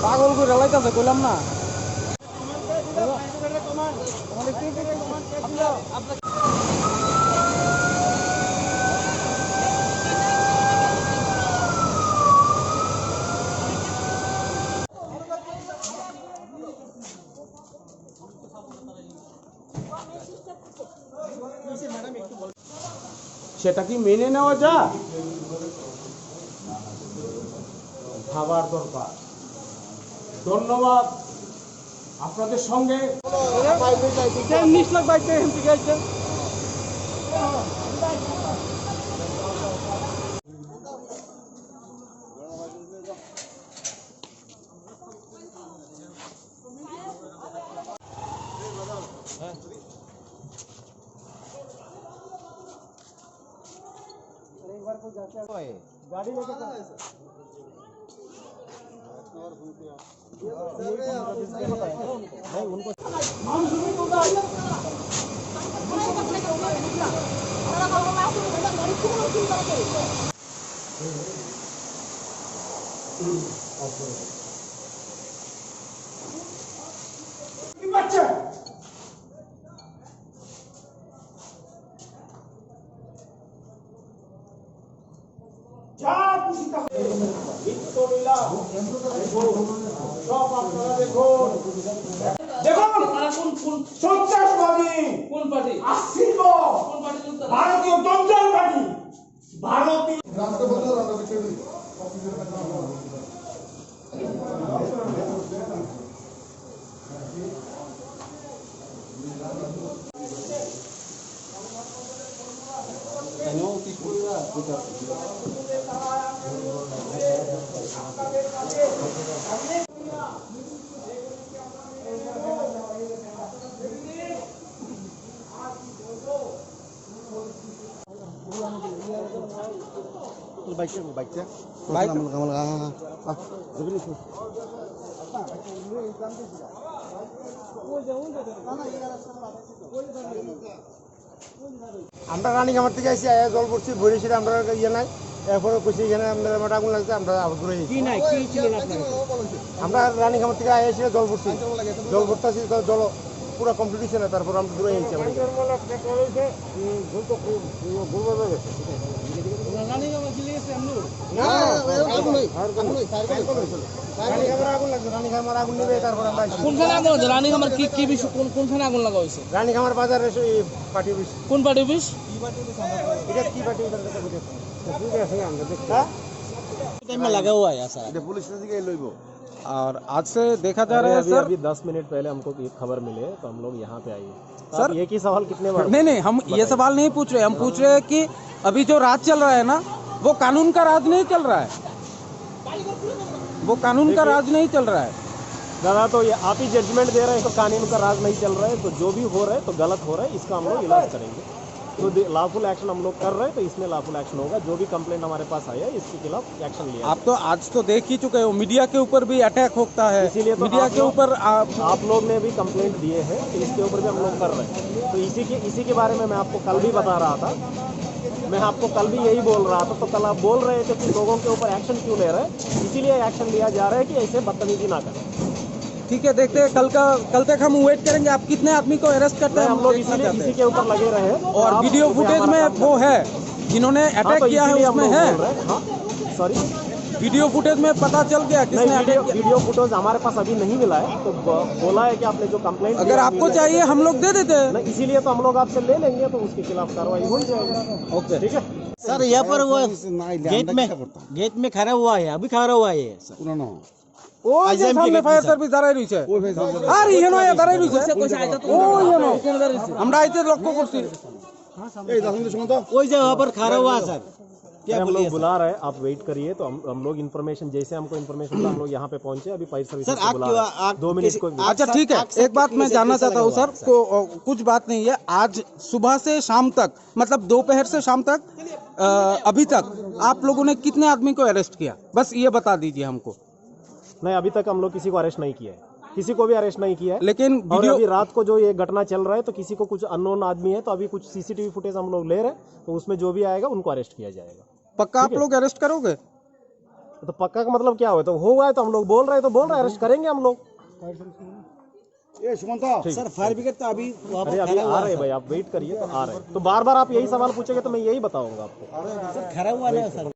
পাগল করে লাইতাছে কইলাম না। সেটা কি মেনে নেওয়া যায়? ভাবার দরকার। ধন্যবাদ আপনাদের সঙ্গে। गाड़ी लेके उनको बच्चे সন্ত্রাসবাদী কোন পার্টি আসছিল? ভারতীয় জনতা পার্টি। ভারতীয় আমরা রানীখামার থেকে আসি আয়া জল পড়ছি ভরে ছিল আমরা ইয়ে নাই এরপরে কইছি এখানে আমাদের আগুন লাগছে আমরা আবার ঘুরে কি নাই কি ছিলেন আপনারা? আমরা রানীখামার থেকে আয়া এসে জল পড়ছি জল পড়তেছি জল পুরো কমপ্লিট হচ্ছে না তারপর আমরা দূরে এসেছি রানীখামার বাজারে পার্টি অফিস। কোন পার্টি অফিস? এটা কি পার্টি लगा हुआ है सर। पुलिस से लइब। और आज से देखा जा रहा है सर, अभी 10 मिनट पहले हमको एक खबर मिले तो हम लोग यहाँ पे आए सर। एक ही सवाल कितने बार? नहीं हम ये सवाल नहीं पूछ रहे, हम पूछ रहे हैं कि अभी जो राज चल रहा है ना वो कानून का राज नहीं चल रहा है, वो कानून का राज नहीं चल रहा है दादा। तो ये आप ही जजमेंट दे रहे हैं तो कानून का राज नहीं चल रहा है, तो जो भी हो रहा है तो गलत हो रहा है, इसका हम लोग इलाज करेंगे। तो लॉफुल एक्शन हम लोग कर रहे हैं तो इसमें लॉफुल एक्शन होगा। जो भी कंप्लेंट हमारे पास आया है इसके खिलाफ एक्शन लिया। आप तो आज तो देख ही चुके हो मीडिया के ऊपर भी अटैक होता है, इसीलिए तो मीडिया के ऊपर आप लोग ने भी कंप्लेंट दिए हैं तो इसके ऊपर भी हम लोग कर रहे हैं। तो इसी के बारे में मैं आपको कल भी बता रहा था, मैं आपको कल भी यही बोल रहा था। तो कल आप बोल रहे थे कि लोगों के ऊपर एक्शन क्यों ले रहे हैं, इसीलिए एक्शन लिया जा रहा है कि ऐसे बदतमीजी ना करें। ठीक है, देखते हैं कल तक हम वेट करेंगे आप कितने आदमी को अरेस्ट करते हैं। हम लोग इसी के ऊपर लगे रहे और वीडियो फुटेज में वो है जिन्होंने अटैक किया है उसमें है। सॉरी, वीडियो फुटेज में पता चल गया किसने अटैक किया। वीडियो फुटेज हमारे पास अभी नहीं मिला है, तो बोला है कि आपने जो कंप्लेंट अगर आपको चाहिए हम लोग दे देते हैं, इसीलिए तो हम लोग आपसे ले लेंगे तो उसके खिलाफ कार्रवाई हो जाएगी। ओके ठीक है सर। यहाँ पर वो गेट में खड़ा हुआ है, अभी खड़ा हुआ है ওই যে সামনে ফায়ার সার্ভিস দাঁড়ায় রইছে। আর ইহেনো দাঁড়ায় রইছে। ওই হেনো আমরা আইতে লক্ষ্য করছি। এই 10 मिनट सुनो तो ওই যে वहां पर खड़ा हुआ सर। क्या हम लोग बुला रहे हैं, आप वेट करिए। तो हम लोग इन्फॉर्मेशन जैसे हमको इन्फॉर्मेशन हम लोग यहाँ पे पहुंचे। अभी फायर सर्विस सर को बुला रहे हैं। 2 मिनट को। अच्छा ठीक है, एक बात मैं जानना चाहता हूँ सर, कुछ बात नहीं है। आज सुबह से शाम तक मतलब दोपहर से शाम तक अभी तक आप लोगों ने कितने आदमी को अरेस्ट किया, बस ये बता दीजिए हमको। नहीं, अभी तक हम लोग किसी को अरेस्ट नहीं किया है, किसी को भी अरेस्ट नहीं किया है। लेकिन और अभी रात को जो ये घटना चल रहा है तो किसी को कुछ अननोन आदमी है, तो अभी कुछ सीसीटीवी फुटेज हम लोग ले रहे हैं, तो उसमें जो भी आएगा उनको अरेस्ट किया जाएगा। पक्का आप लोग अरेस्ट करोगे? तो पक्का का मतलब क्या हुआ? तो हुआ है तो हम लोग बोल रहे हैं, तो बोल रहे हैं अरेस्ट करेंगे हम लोग। सर फायर ब्रिगेड तो अभी वहाँ अरे पर अभी आ रहे हैं भाई, आप वेट करिए, तो आ रहे हैं। तो बार बार आप यही सवाल पूछेंगे तो मैं यही बताऊंगा आपको। सर खड़ा हुआ ना सर।